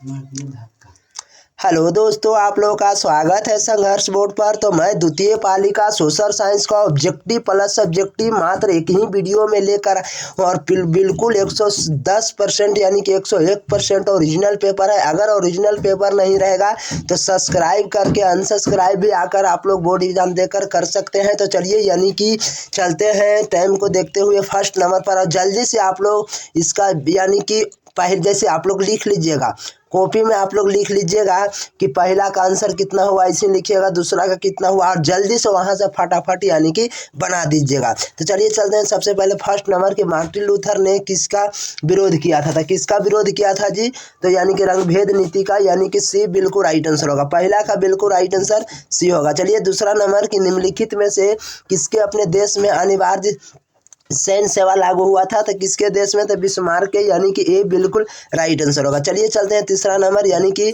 Hello दोस्तों, आप लोगों का स्वागत है संघर्ष बोर्ड पर। तो मैं द्वितीय पाली का सोशल साइंस का ऑब्जेक्टिव प्लस सब्जेक्टिव मात्र एक ही वीडियो में लेकर और बिल्कुल 110% यानी कि 101% ओरिजिनल पेपर है। अगर ओरिजिनल पेपर नहीं रहेगा तो सब्सक्राइब करके अनसब्सक्राइब भी आकर आप लोग बोर्ड एग्जाम देकर कर सकते हैं। तो चलिए यानी कि चलते हैं टाइम को देखते हुए फर्स्ट नंबर पर, और जल्दी से आप लोग इसका यानी कि पहले जैसे आप लोग लिख लीजिएगा, कॉपी में आप लोग लिख लीजिएगा कि पहला का आंसर कितना हुआ, इसे लिखिएगा, दूसरा का कितना हुआ, और जल्दी से वहां से फटाफट यानी कि बना दीजिएगा। तो चलिए चलते हैं सबसे पहले फर्स्ट नंबर के। मार्टिन लूथर ने किसका विरोध किया था? किसका विरोध किया था जी? तो यानी कि रंगभेद नीति का, यानी कि सी बिल्कुल राइट आंसर होगा। पहला का बिल्कुल राइट आंसर सी होगा। चलिए दूसरा नंबर की, निम्नलिखित में से किसके अपने देश में अनिवार्य सैन्य सेवा लागू हुआ था? तो किसके देश में? तो बिस्मार्क के, यानी कि ए बिल्कुल राइट आंसर होगा। चलिए चलते हैं तीसरा नंबर, यानी कि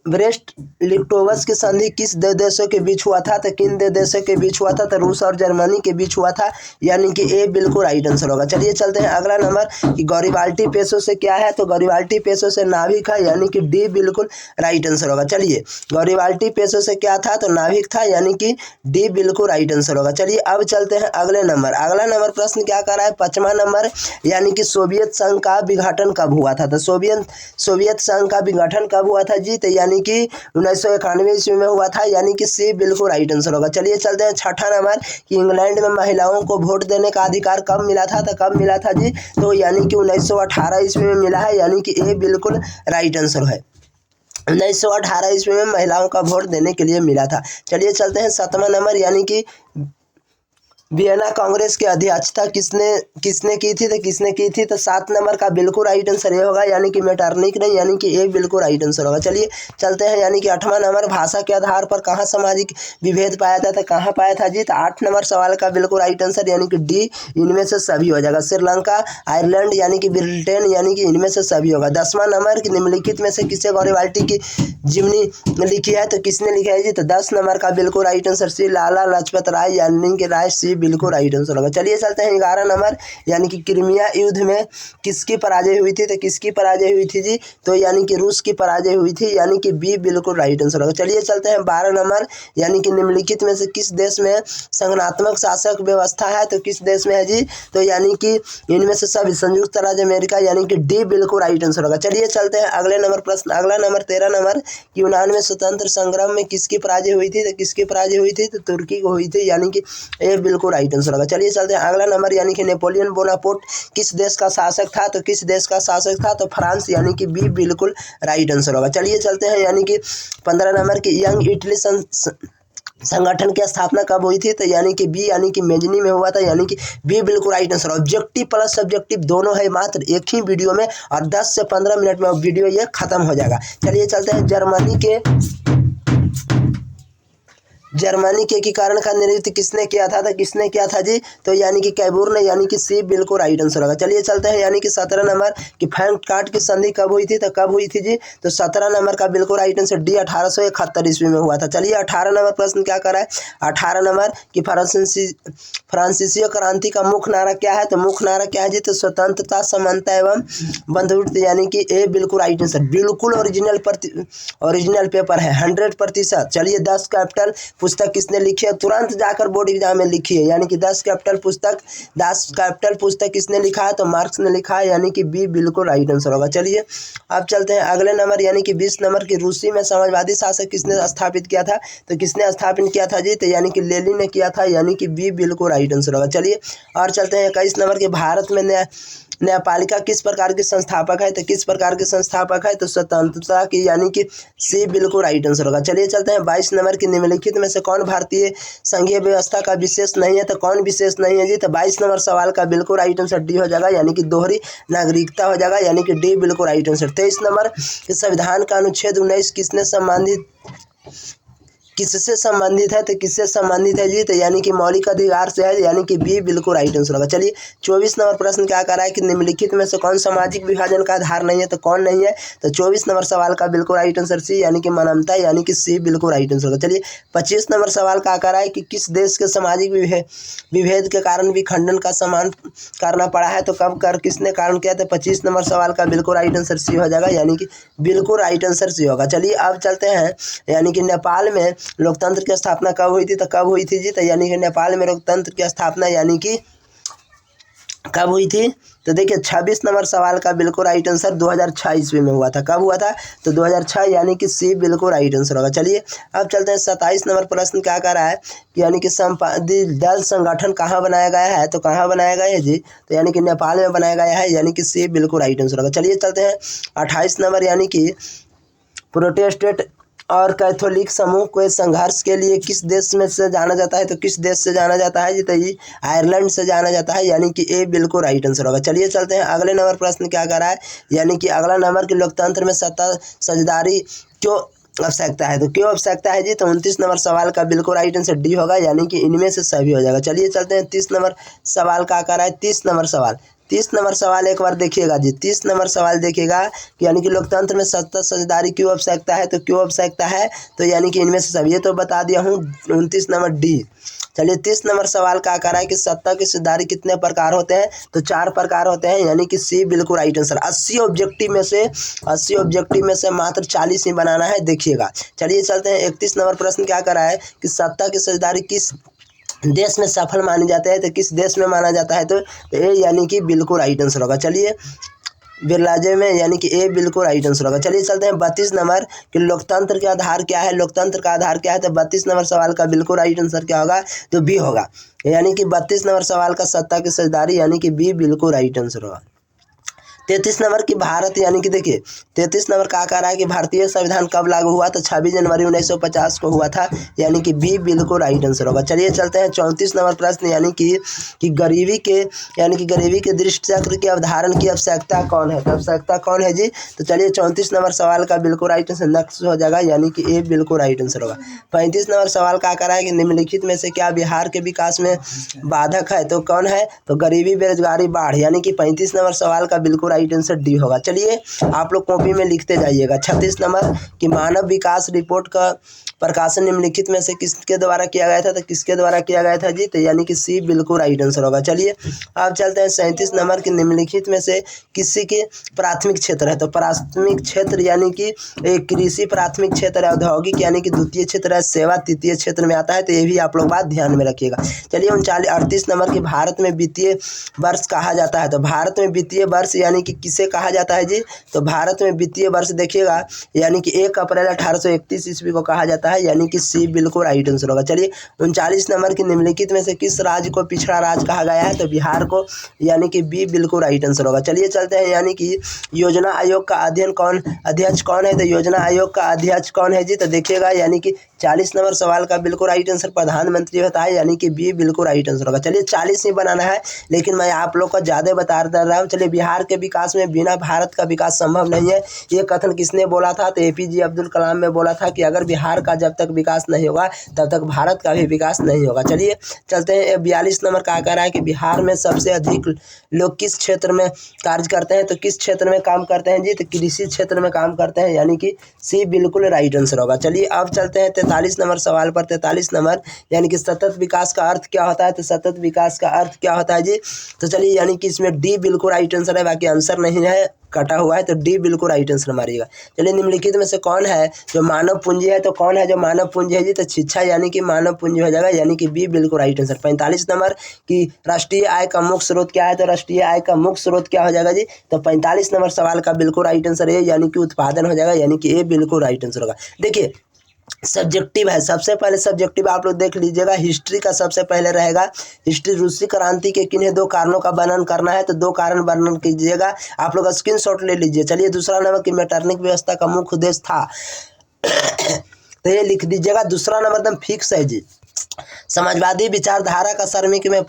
ब्रेस्ट लिटोवस की संधि किस दो देशों के बीच हुआ था? तो किन दो देशों के बीच हुआ था? तो रूस और जर्मनी के बीच हुआ था, यानी कि ए बिल्कुल राइट आंसर होगा। चलिए चलते हैं अगला नंबर कि गैरिबाल्डी पेशों से क्या है? तो गैरिबाल्डी पेशों से नाविक है, यानी कि डी बिल्कुल राइट आंसर होगा। चलिए गैरिबाल्डी पेशों से क्या था? तो नाविक था, यानी कि डी बिल्कुल राइट आंसर होगा। चलिए अब चलते हैं अगले नंबर। अगला नंबर प्रश्न क्या कर रहा है? 5वां नंबर, यानी कि सोवियत संघ का विघटन कब हुआ था? तो सोवियत संघ का विघटन कब हुआ था जी? तो यानी कि 1991 ईस्वी में हुआ था, यानी कि सी बिल्कुल राइट आंसर होगा। चलिए चलते हैं छठा नंबर कि इंग्लैंड में महिलाओं को वोट देने का अधिकार कब मिला था? तो कब मिला था जी? तो यानी कि 1918 ईस्वी में मिला है, यानी कि ए बिल्कुल राइट आंसर है। 1918 ईस्वी में महिलाओं का वोट देने के लिए मिला था। चलिए चलते हैं 7वां नंबर, यानी कि वियना कांग्रेस की अध्यक्षता किसने की थी? तो किसने की थी? तो 7 नंबर का बिल्कुल राइट आंसर ये होगा, यानी कि मेटरनिक नहीं, यानी कि ए बिल्कुल राइट आंसर होगा। चलिए चलते हैं, यानी कि 8वां नंबर, भाषा के आधार पर कहाँ सामाजिक विभेद पाया था? तो कहाँ पाया था जी? तो 8 नंबर सवाल का बिल्कुल राइट आंसर, यानी कि डी इनमें से सभी हो जाएगा। श्रीलंका, आयरलैंड, यानी कि ब्रिटेन, यानी कि इनमें से सभी होगा। 10वां नंबर की, निम्नलिखित में से किसे गैरिबाल्डी की जीवनी लिखी है? तो किसने लिखा है जी? तो 10 नंबर का बिल्कुल right answer C Lala Lajpat Rai, यानी कि राय सी बिल्कुल राइट आंसर होगा। चलिए चलते हैं 11 नंबर, यानी कि क्रीमिया युद्ध में किसकी पराजय हुई थी? तो किसकी पराजय हुई थी जी? तो यानी कि रूस की पराजय हुई थी, यानी कि बी बिल्कुल राइट आंसर होगा। चलिए चलते हैं 12 नंबर, यानी कि निम्नलिखित में से किस देश में संगठनात्मक शासक व्यवस्था है? तो किस देश में है जी? तो यानी कि इनमें से सभी संयुक्त राज्य अमेरिका, यानी कि डी बिल्कुल राइट आंसर होगा। चलिए चलते हैं अगले नंबर प्रश्न। अगला नंबर 13 नंबर कि यूनान में स्वतंत्र संग्राम में किसकी पराजय हुई थी? तो किसकी पराजय हुई थी? तो तुर्की को हुई थी, यानी कि ए बिल्कुल राइट आंसर होगा। चलिए चलते हैं अगला नंबर, यानी कि नेपोलियन बोनापार्ट किस देश का शासक था? तो किस देश का शासक था? तो फ्रांस, यानी कि बी बिल्कुल राइट आंसर होगा। चलिए चलते हैं, यानी कि 15 नंबर की यंग इटली संगठन की स्थापना कब हुई थी? तो यानी कि बी, यानी कि मेजनी में हुआ था, यानी कि बी बिल्कुल right answer. Objective plus subjective दोनों है मात्र एक ही वीडियो में, और 10 से 15 मिनट में वीडियो ये खत्म हो जाएगा। चलिए चलते हैं जर्मनी के एकीकरण का नेतृत्व किसने किया था? तो किसने किया था जी? तो यानी कि कैबूर ने, यानी कि सी बिल्कुल राइट आंसर होगा। चलिए चलते हैं, यानी कि 17 नंबर कि फ्रैंक कार्ड की संधि कब हुई थी? तो कब हुई थी जी? तो 17 नंबर का बिल्कुल राइट आंसर डी 1871 ईस्वी में हुआ था। चलिए 18 नंबर प्रश्न क्या कर रहा है? 18 नंबर कि फ्रांसीसी क्रांति का मुख्य नारा क्या है? तो मुख्य नारा क्या है जी? तो स्वतंत्रता, समानता एवं बंधुत्व, यानी कि ए बिल्कुल राइट आंसर। बिल्कुल ओरिजिनल पेपर है 100%। चलिए 10 कैपिटल पुस्तक किसने लिखी है? तुरंत जाकर बोर्ड एग्जाम में लिखिए, यानी कि 10 कैपिटल पुस्तक किसने लिखा है? तो मार्क्स ने लिखा है, यानी कि बी बिल्कुल राइट आंसर होगा। चलिए अब चलते हैं अगले नंबर, यानी कि 20 नंबर की रूसी में समाजवादी शासक किसने स्थापित किया था? तो किसने स्थापित किया था जी? तो यानी कि लेनिन ने किया था, यानी कि बी बिल्कुल राइट आंसर होगा। चलिए और चलते हैं 21 नंबर के, भारत में न्यायपालिका किस प्रकार के संस्थापक है? तो किस प्रकार के संस्थापक है? तो स्वतंत्रता की, यानी कि सी बिल्कुल राइट आंसर होगा। चलिए चलते हैं 22 नंबर की, निम्नलिखित में से कौन भारतीय संघीय व्यवस्था का विशेष नहीं है? तो कौन विशेष नहीं है जी? तो 22 नंबर सवाल का बिल्कुल राइट आंसर डी हो जाएगा, यानी कि दोहरी नागरिकता हो जाएगा, यानी कि डी बिल्कुल राइट आंसर। 23 नंबर संविधान का अनुच्छेद 19 किसने संबंधित किससे संबंधित है, तो किससे संबंधित है जी, तो यानी कि मौलिक अधिकार से है, यानी कि बी बिल्कुल राइट आंसर होगा। चलिए 24 नंबर प्रश्न क्या कर रहा है कि निम्नलिखित में से कौन सामाजिक विभाजन का आधार नहीं है, तो कौन नहीं है, तो 24 नंबर सवाल का बिल्कुल राइट आंसर सी, यानी कि मानवता, यानी कि सी बिल्कुल राइट आंसर होगा। चलिए 25 नंबर सवाल क्या कर रहा है कि किस देश के सामाजिक विभेद के कारण विखंडन का सामना करना पड़ा है, तो कब कर किसने कारण किया, तो 25 नंबर सवाल का बिल्कुल राइट आंसर सी हो जाएगा, यानी कि बिल्कुल राइट आंसर सी होगा। चलिए अब चलते हैं, यानी कि नेपाल में लोकतंत्र की स्थापना कब हुई थी, तो कब हुई थी जी, तो यानी कि नेपाल में लोकतंत्र की स्थापना यानी कि कब हुई थी, तो देखिए 26 नंबर सवाल का बिल्कुल राइट आंसर 2006 ईस्वी में हुआ था। कब हुआ था, तो 2006, यानी कि सी बिल्कुल राइट आंसर होगा। चलिए अब चलते हैं 27 नंबर प्रश्न क्या कर रहा है कि यानी कि संपादित दल संगठन कहाँ बनाया गया है, तो कहाँ बनाया गया है जी, तो यानी कि नेपाल में बनाया गया है, यानी कि सी बिल्कुल राइट आंसर होगा। चलिए चलते हैं 28 नंबर, यानी कि प्रोटेस्टेंट और कैथोलिक समूह के संघर्ष के लिए किस देश में से जाना जाता है, तो किस देश से जाना जाता है जी, तो ये आयरलैंड से जाना जाता है, यानी कि ए बिल्कुल राइट आंसर होगा। चलिए चलते हैं अगले नंबर प्रश्न क्या कर रहा है, यानी कि अगला नंबर कि लोकतंत्र में सत्ता साझेदारी क्यों आवश्यकता है, तो क्यों आवश्यकता है जी, तो 29 नंबर सवाल का बिल्कुल राइट आंसर डी होगा, यानी कि इनमें से सभी हो जाएगा। चलिए चलते हैं 30 नंबर सवाल क्या कर रहा है, 30 नंबर सवाल, 30 नंबर सवाल एक बार देखिएगा जी, 30 नंबर सवाल देखिएगा कि यानी कि लोकतंत्र में सत्ता साझेदारी क्यों आवश्यकता है, तो क्यों आवश्यकता है, तो यानी कि इनमें से सब, ये तो बता दिया हूँ 29 नंबर डी। चलिए 30 नंबर सवाल क्या कर रहा है कि सत्ता की साझेदारी कितने प्रकार होते हैं, तो 4 प्रकार होते हैं, यानी कि सी बिल्कुल राइट आंसर। 80 ऑब्जेक्टिव में से मात्र 40 ही बनाना है, देखिएगा। चलिए चलते हैं 31 नंबर प्रश्न क्या कर रहा है कि सत्ता की साझेदारी किस देश में सफल माने जाते हैं, तो किस देश में माना जाता है, तो ए यानी कि बिल्कुल राइट आंसर होगा। चलिए बिरलाजे में, यानी कि ए बिल्कुल राइट आंसर होगा। चलिए चलते हैं 32 नंबर कि लोकतंत्र का आधार क्या है, लोकतंत्र का आधार क्या है, तो 32 नंबर सवाल का बिल्कुल राइट आंसर क्या होगा, तो बी होगा, यानी कि 32 नंबर सवाल का सत्ता की साझेदारी, यानी कि बी बिल्कुल राइट आंसर होगा। 33 नंबर की भारत, यानी कि देखिए 33 नंबर क्या कह रहा है कि भारतीय संविधान कब लागू हुआ, तो 26 जनवरी 1950 को हुआ था, यानी कि बी बिल्कुल राइट आंसर होगा। चलिए चलते हैं 34 नंबर प्रश्न, यानी कि गरीबी के दृष्टि चक्र की अवधारण की आवश्यकता कौन है, तो आवश्यकता कौन है जी, तो चलिए 34 नंबर सवाल का बिल्कुल राइट आंसर नेक्स्ट हो जाएगा, यानी कि ए बिल्कुल राइट आंसर होगा। 35 नंबर सवाल क्या कर रहा है कि निम्नलिखित में से क्या बिहार के विकास में बाधक है, तो कौन है, तो गरीबी, बेरोजगारी, बाढ़, यानी कि 35 नंबर सवाल का बिल्कुल राइट आंसर डी होगा। चलिए आप लोग कॉपी में लिखते जाइएगा। 36 नंबर कि मानव विकास रिपोर्ट का प्रकाशन निम्नलिखित में से किसके द्वारा किया गया था, तो किसके द्वारा किया गया था जी, तो यानी कि सी बिल्कुल राइट आंसर होगा। चलिए अब चलते हैं 37 नंबर कि निम्नलिखित में से किसी के प्राथमिक क्षेत्र है, तो प्राथमिक क्षेत्र यानी कि एक कृषि प्राथमिक क्षेत्र है, औद्योगिक यानी कि द्वितीय क्षेत्र है, सेवा तृतीय क्षेत्र में आता है, तो ये भी आप लोग बात ध्यान में रखिएगा। चलिए 38 नंबर कि भारत में वित्तीय वर्ष कहा जाता है, तो भारत में वित्तीय वर्ष यानी कि किसे कहा जाता है जी, तो भारत में वित्तीय वर्ष देखिएगा, यानी कि 1 अप्रैल 1831 ईस्वी को कहा जाता है, यानी कि सी बिल्कुल राइट आंसर होगा। चलिए 39 नंबर की निम्नलिखित में से किस राज्य को पिछड़ा राज्य कहा गया है, तो बिहार को, यानी कि बी बिल्कुल राइट आंसर होगा। चलिए चलते हैं, यानी कि योजना आयोग का अध्यक्ष कौन है, तो योजना आयोग का अध्यक्ष कौन है जी, तो देखिएगा, यानी कि 40 नंबर सवाल का बिल्कुल राइट आंसर प्रधानमंत्री होता है, यानी कि बी बिल्कुल राइट आंसर होगा। चलिए 40 ही बनाना है, लेकिन मैं आप लोग को ज़्यादा बता रहा हूँ। चलिए बिहार के विकास में बिना भारत का विकास संभव नहीं है, ये कथन किसने बोला था, तो APJ अब्दुल कलाम ने बोला था कि अगर बिहार का जब तक विकास नहीं होगा तब तक भारत का भी विकास नहीं होगा। चलिए चलते हैं 42 नंबर क्या कह रहा है कि बिहार में सबसे अधिक लोग किस क्षेत्र में कार्य करते हैं, तो किस क्षेत्र में काम करते हैं जी, तो कृषि क्षेत्र में काम करते हैं, यानी कि सी बिल्कुल राइट आंसर होगा। चलिए अब चलते हैं 43 नंबर सवाल पर। 43 नंबर यानी कि सतत विकास का अर्थ क्या होता है, तो सतत विकास का अर्थ क्या होता है जी, तो चलिए यानी कि इसमें डी बिल्कुल राइट आंसर है, बाकी आंसर नहीं है, कटा हुआ है, तो डी बिल्कुल राइट आंसर मारिएगा। चलिए निम्नलिखित में से कौन है जो मानव पूंजी है, तो कौन है जो मानव पूंजी है जी, तो शिक्षा यानी कि मानव पूंजी हो जाएगा, यानी कि बी बिल्कुल राइट आंसर। 45 नंबर की राष्ट्रीय आय का मुख्य स्रोत क्या है, तो राष्ट्रीय आय का मुख्य स्रोत क्या हो जाएगा जी, तो 45 नंबर सवाल का बिल्कुल राइट आंसर है, यानी कि उत्पादन हो जाएगा, यानी कि ए बिल्कुल राइट आंसर होगा। देखिए सब्जेक्टिव है, सबसे पहले सब्जेक्टिव आप लोग देख लीजिएगा। हिस्ट्री का सबसे पहले रहेगा, हिस्ट्री रूसी क्रांति के किन्हीं 2 कारणों का वर्णन करना है, तो 2 कारण वर्णन कीजिएगा, आप लोग स्क्रीनशॉट ले लीजिए। चलिए दूसरा नंबर की मैटरनिक व्यवस्था का मुख्य उद्देश्य था तो ये लिख दीजिएगा। दूसरा नंबर एकदम फिक्स है जी, समाजवादी विचारधारा का श्रमिक में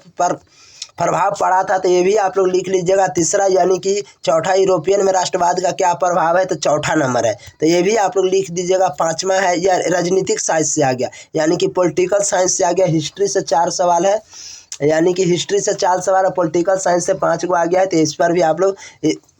प्रभाव पड़ा था, तो ये भी आप लोग लिख लीजिएगा। तीसरा यानी कि चौथा, यूरोपियन में राष्ट्रवाद का क्या प्रभाव है, तो चौथा नंबर है, तो ये भी आप लोग लिख दीजिएगा। पाँचवा है या राजनीतिक साइंस से आ गया, यानी कि पॉलिटिकल साइंस से आ गया। हिस्ट्री से 4 सवाल है, यानी कि हिस्ट्री से 4 सवाल और पॉलिटिकल साइंस से 5 को आ गया है, तो इस पर भी आप लोग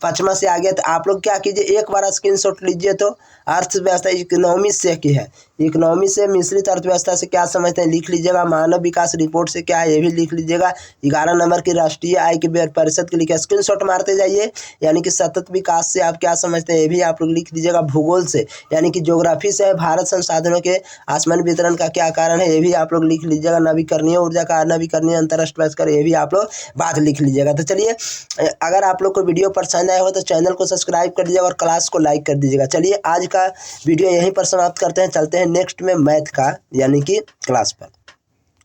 5वां से आ गया। तो आप लोग क्या कीजिए, एक बार स्क्रीनशॉट लीजिए। तो अर्थव्यवस्था इकोनॉमी से की है, इकोनॉमी से मिश्रित अर्थव्यवस्था से क्या समझते हैं लिख लीजिएगा। मानव विकास रिपोर्ट से क्या है ये भी लिख लीजिएगा। 11 नंबर की राष्ट्रीय आय के परिषद के लिए स्क्रीनशॉट मारते जाइए, यानी कि सतत विकास से आप क्या समझते हैं ये भी आप लोग लिख दीजिएगा। भूगोल से यानी कि ज्योग्राफी से भारत संसाधनों के आसमान वितरण का क्या कारण है ये भी आप लोग लिख लीजिएगा। नवीकरणीय ऊर्जा का, नवीकरणीय अंतरराष्ट्रीय कर, ये भी आप लोग बात लिख लीजिएगा। तो चलिए, अगर आप लोग को वीडियो पसंद आया हो तो चैनल को सब्सक्राइब कर दीजिएगा और क्लास को लाइक कर दीजिएगा। चलिए, आज का वीडियो यहीं पर समाप्त करते हैं, चलते हैं नेक्स्ट में मैथ का यानी कि क्लास पर।